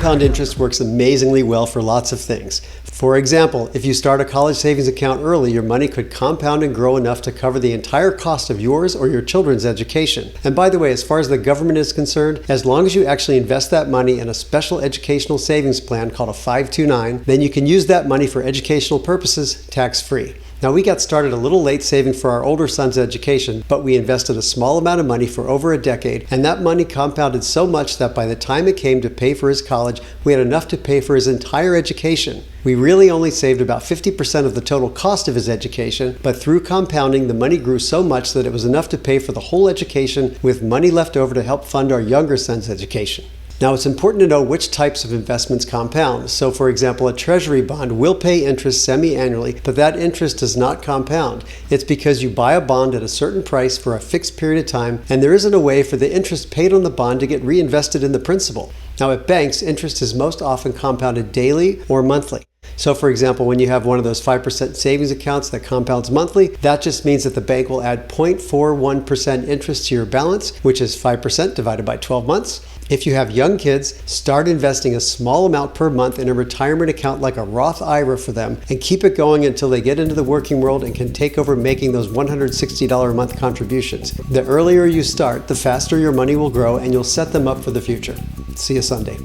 compound interest works amazingly well for lots of things. For example, if you start a college savings account early, your money could compound and grow enough to cover the entire cost of yours or your children's education. And by the way, as far as the government is concerned, as long as you actually invest that money in a special educational savings plan called a 529, then you can use that money for educational purposes tax-free. Now, we got started a little late saving for our older son's education, but we invested a small amount of money for over a decade, and that money compounded so much that by the time it came to pay for his college, we had enough to pay for his entire education. We really only saved about 50% of the total cost of his education, but through compounding, the money grew so much that it was enough to pay for the whole education, with money left over to help fund our younger son's education. Now, it's important to know which types of investments compound. So, for example, a treasury bond will pay interest semi-annually, but that interest does not compound. It's because you buy a bond at a certain price for a fixed period of time, and there isn't a way for the interest paid on the bond to get reinvested in the principal. Now, at banks, interest is most often compounded daily or monthly. So, for example, when you have one of those 5% savings accounts that compounds monthly, that just means that the bank will add 0.41% interest to your balance, which is 5% divided by 12 months. If you have young kids, start investing a small amount per month in a retirement account like a Roth IRA for them, and keep it going until they get into the working world and can take over making those $160 a month contributions. The earlier you start, the faster your money will grow, and you'll set them up for the future. See you Sunday.